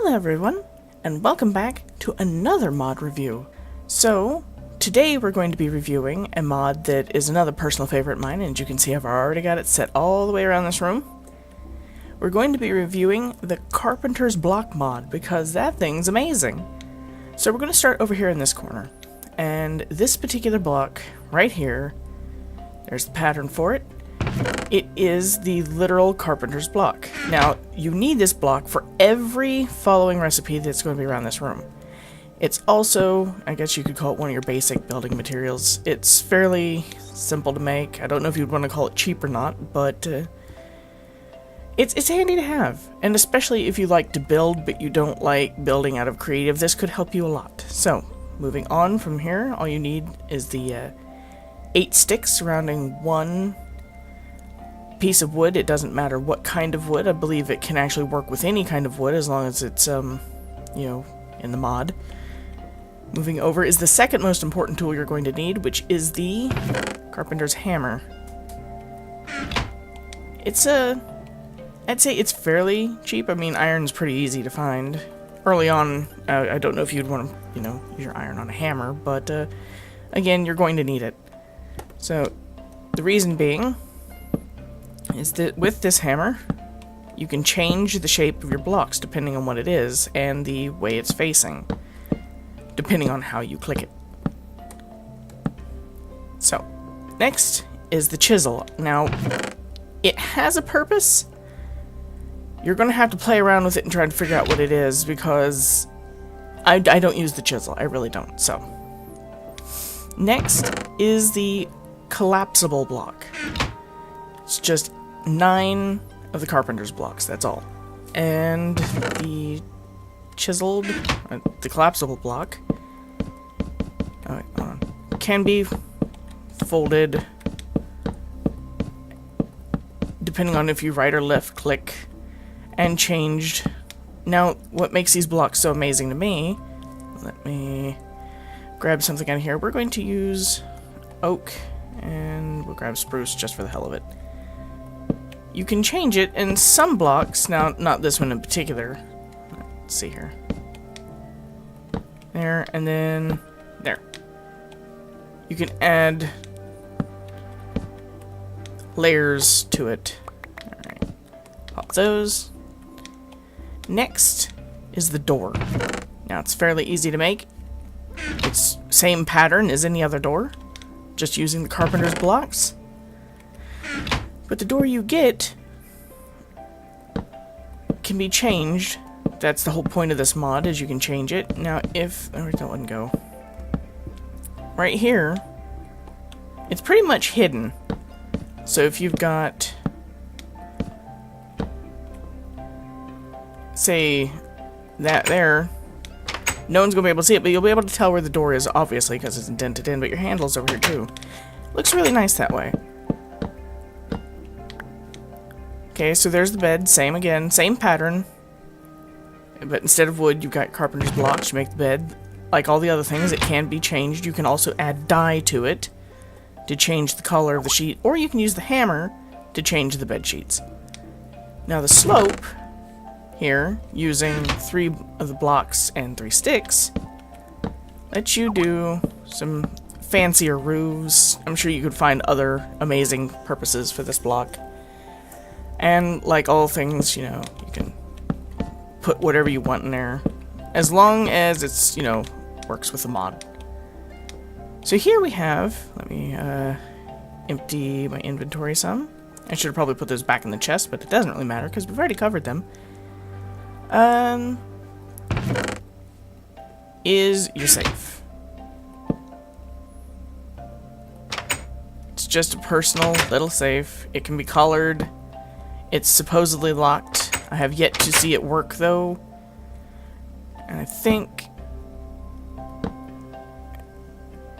Hello everyone, and welcome back to another mod review. So, today we're going to be reviewing a mod that is another personal favorite of mine, and as you can see I've already got it set all the way around this room. We're going to be reviewing the Carpenters block mod, because that thing's amazing. So we're going to start over here in this corner, and this particular block right here, there's the pattern for it. It is the literal Carpenter's block. Now, you need this block for every following recipe that's going to be around this room. It's also, I guess you could call it one of your basic building materials. It's fairly simple to make. I don't know if you'd want to call it cheap or not, but it's handy to have. And especially if you like to build, but you don't like building out of creative, this could help you a lot. So, moving on from here, all you need is the 8 sticks surrounding one piece of wood. It doesn't matter what kind of wood. I believe it can actually work with any kind of wood as long as it's, you know, in the mod. Moving over is the second most important tool you're going to need, which is the Carpenter's hammer. It's I'd say it's fairly cheap. I mean, iron's pretty easy to find. Early on, I don't know if you'd want to, you know, use your iron on a hammer, but again, you're going to need it. So, the reason being is that with this hammer, you can change the shape of your blocks depending on what it is and the way it's facing, depending on how you click it. So, next is the chisel. Now, it has a purpose. You're going to have to play around with it and try to figure out what it is, because I don't use the chisel. I really don't. So, next is the collapsible block. It's just 9 of the Carpenter's blocks, that's all. And the chiseled, the collapsible block, oh wait, hold on, can be folded depending on if you right or left click and changed. Now, what makes these blocks so amazing to me, let me grab something out of here. We're going to use oak, and we'll grab spruce just for the hell of it. You can change it in some blocks, now not this one in particular. Let's see here. There, and then there. You can add layers to it. Alright, pop those. Next is the door. Now it's fairly easy to make. It's same pattern as any other door, just using the Carpenter's blocks. But the door you get can be changed. That's the whole point of this mod, is you can change it. Now if, where'd that one go? Right here, it's pretty much hidden. So if you've got, say, that there, no one's going to be able to see it, but you'll be able to tell where the door is, obviously, because it's indented in, but your handle's over here too. Looks really nice that way. Okay, so there's the bed, same again, same pattern, but instead of wood, you've got Carpenter's blocks. You make the bed. Like all the other things, it can be changed. You can also add dye to it to change the color of the sheet, or you can use the hammer to change the bed sheets. Now the slope here, using 3 of the blocks and 3 sticks, lets you do some fancier roofs. I'm sure you could find other amazing purposes for this block. And like all things, you know, you can put whatever you want in there, as long as it's, you know, works with the mod. So here we have, let me empty my inventory some. I should have probably put those back in the chest, but it doesn't really matter because we've already covered them. Is your safe. It's just a personal little safe. It can be colored. It's supposedly locked. I have yet to see it work, though. And I think...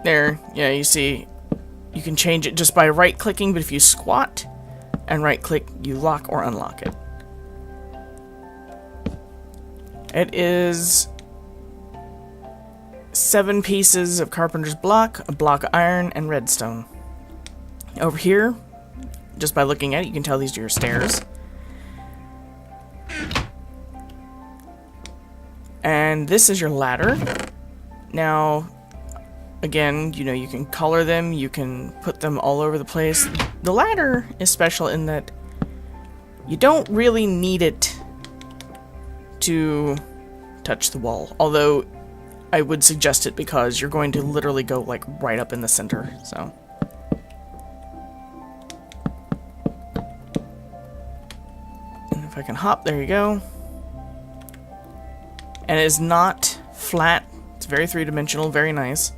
there, yeah, you see, you can change it just by right-clicking, but if you squat and right-click, you lock or unlock it. It is 7 pieces of Carpenter's block, a block of iron, and redstone. Over here, just by looking at it, you can tell these are your stairs. And this is your ladder. Now, again, you know, you can color them, you can put them all over the place. The ladder is special in that you don't really need it to touch the wall. Although, I would suggest it because you're going to literally go, like, right up in the center, so. And if I can hop, there you go. And it is not flat. It's very three-dimensional, very nice.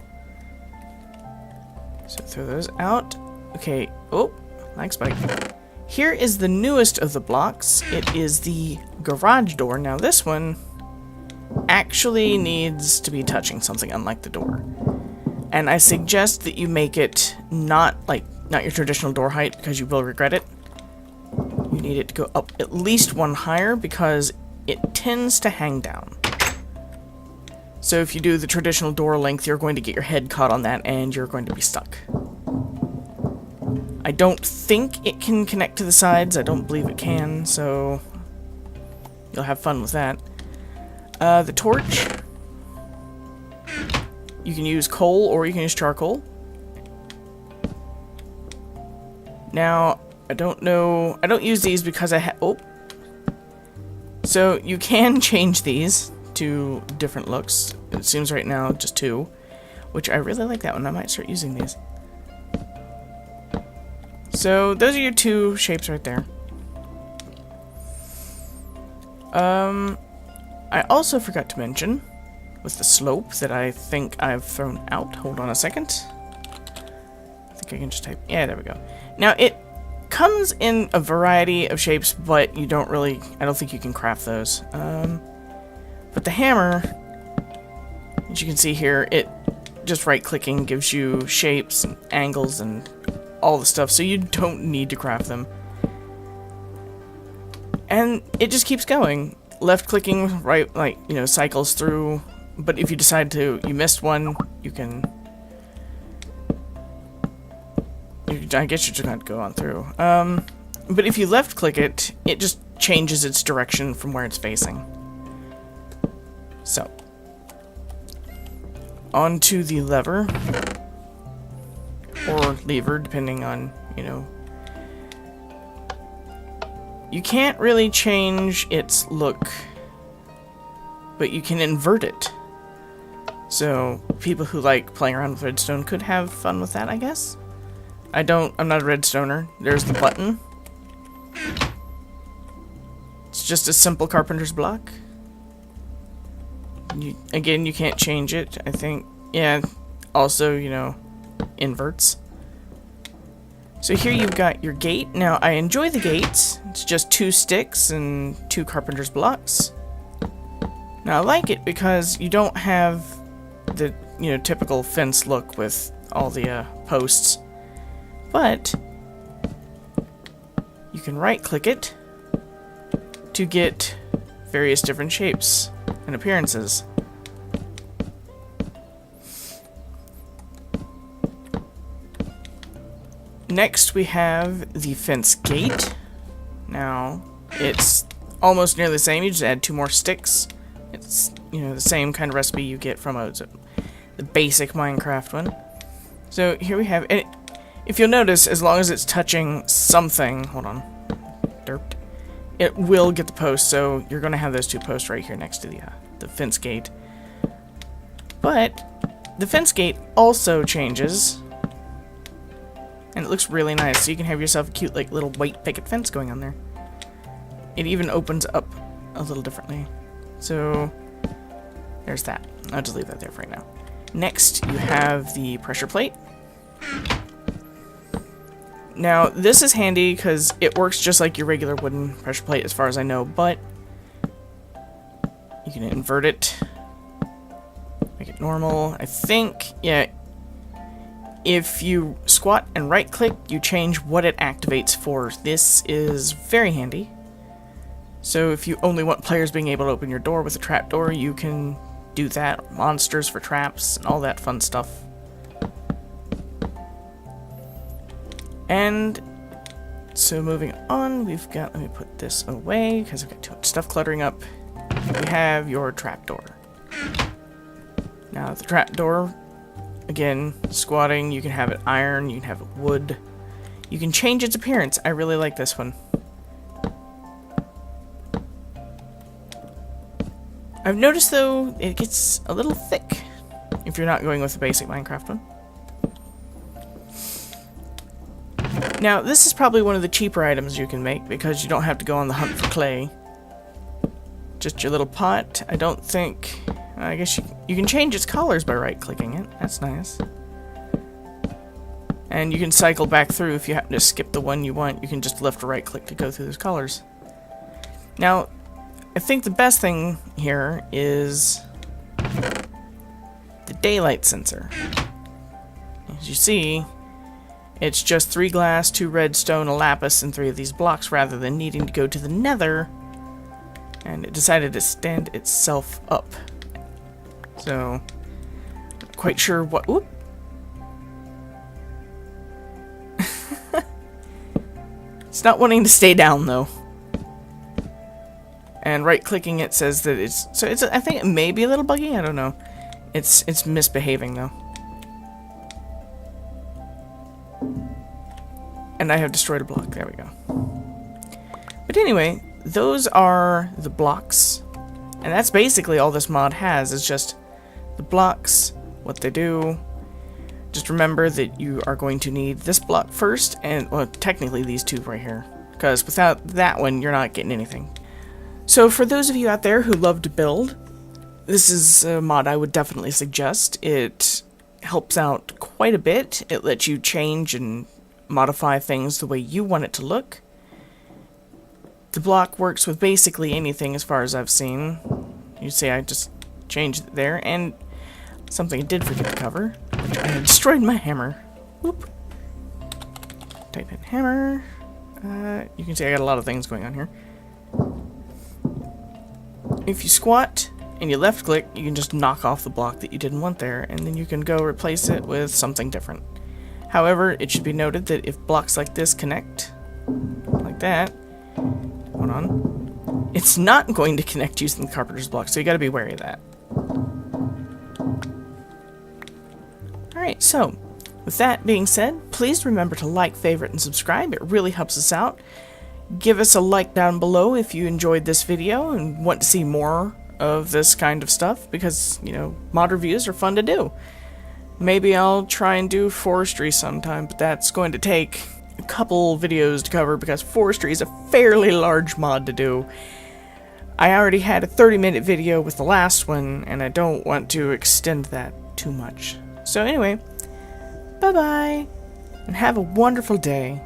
So throw those out. Okay, oh, lag spike. Here is the newest of the blocks. It is the garage door. Now this one actually needs to be touching something unlike the door. And I suggest that you make it not your traditional door height because you will regret it. You need it to go up at least one higher because it tends to hang down. So if you do the traditional door length, you're going to get your head caught on that and you're going to be stuck. I don't think it can connect to the sides. I don't believe it can, so you'll have fun with that. The torch. You can use coal or you can use charcoal. Now, I don't know. I don't use these because So you can change these to different looks. It seems right now just 2, which I really like that one. I might start using these. So those are your 2 shapes right there. I also forgot to mention with the slope that I think I've thrown out. Hold on a second. I think I can just type. Yeah, there we go. Now it comes in a variety of shapes, but you don't really. I don't think you can craft those. But the hammer, as you can see here, it just right-clicking gives you shapes and angles and all the stuff, so you don't need to craft them. And it just keeps going. Left-clicking, right, cycles through, but if you decide you missed one, you can... I guess you're just going to go on through. But if you left-click it, it just changes its direction from where it's facing. So, onto the lever, or lever, depending on, you can't really change its look, but you can invert it. So, people who like playing around with redstone could have fun with that, I guess. I'm not a redstoner. There's the button. It's just a simple carpenter's block. Again, you can't change it, I think. Yeah, also, inverts. So here you've got your gate. Now, I enjoy the gates. It's just 2 sticks and 2 carpenter's blocks. Now, I like it because you don't have the, typical fence look with all the posts. But you can right-click it to get various different shapes and appearances. Next we have the fence gate. Now it's almost nearly the same, you just add 2 more sticks. It's the same kind of recipe you get from the basic Minecraft one. So here we have it. If you'll notice, as long as it's touching something, hold on, derped, it will get the post, so you're going to have those 2 posts right here next to the fence gate. But the fence gate also changes, and it looks really nice, so you can have yourself a cute little white picket fence going on there. It even opens up a little differently. So there's that. I'll just leave that there for right now. Next, you have the pressure plate. Now, this is handy because it works just like your regular wooden pressure plate as far as I know, but you can invert it, make it normal. I think, yeah, if you squat and right-click, you change what it activates for. This is very handy. So if you only want players being able to open your door with a trapdoor, you can do that. Monsters for traps and all that fun stuff. And so moving on, we've got, let me put this away because I've got too much stuff cluttering up. we have your trapdoor. Now the trapdoor, again, squatting, you can have it iron, you can have it wood. You can change its appearance. I really like this one. I've noticed, though, it gets a little thick if you're not going with the basic Minecraft one. Now, this is probably one of the cheaper items you can make because you don't have to go on the hunt for clay. Just your little pot. I don't think... I guess you can change its colors by right-clicking it. That's nice. And you can cycle back through if you happen to skip the one you want. You can just left or right-click to go through those colors. Now, I think the best thing here is the daylight sensor. As you see, it's just 3 glass, 2 redstone, a lapis, and 3 of these blocks rather than needing to go to the nether. And it decided to stand itself up. So, not quite sure what... Whoop! It's not wanting to stay down, though. And right-clicking it says that it's... So it's... I think it may be a little buggy, I don't know. It's misbehaving, though. And I have destroyed a block. There we go. But anyway, those are the blocks. And that's basically all this mod has, is just the blocks, what they do. Just remember that you are going to need this block first, and, well, technically these two right here. Because without that one, you're not getting anything. So for those of you out there who love to build, this is a mod I would definitely suggest. It helps out quite a bit. It lets you change and modify things the way you want it to look. The block works with basically anything as far as I've seen. You see I just changed it there, and something I did forget to cover. I had destroyed my hammer. Whoop. Type in hammer. You can see I got a lot of things going on here. If you squat and you left click, you can just knock off the block that you didn't want there, and then you can go replace it with something different. However, it should be noted that if blocks like this connect, like that, hold on, it's not going to connect using the Carpenter's block, so you gotta be wary of that. Alright, so, with that being said, please remember to like, favorite, and subscribe. It really helps us out. Give us a like down below if you enjoyed this video and want to see more of this kind of stuff, because, you know, mod reviews are fun to do. Maybe I'll try and do forestry sometime, but that's going to take a couple videos to cover because forestry is a fairly large mod to do. I already had a 30-minute video with the last one, and I don't want to extend that too much. So anyway, bye-bye, and have a wonderful day.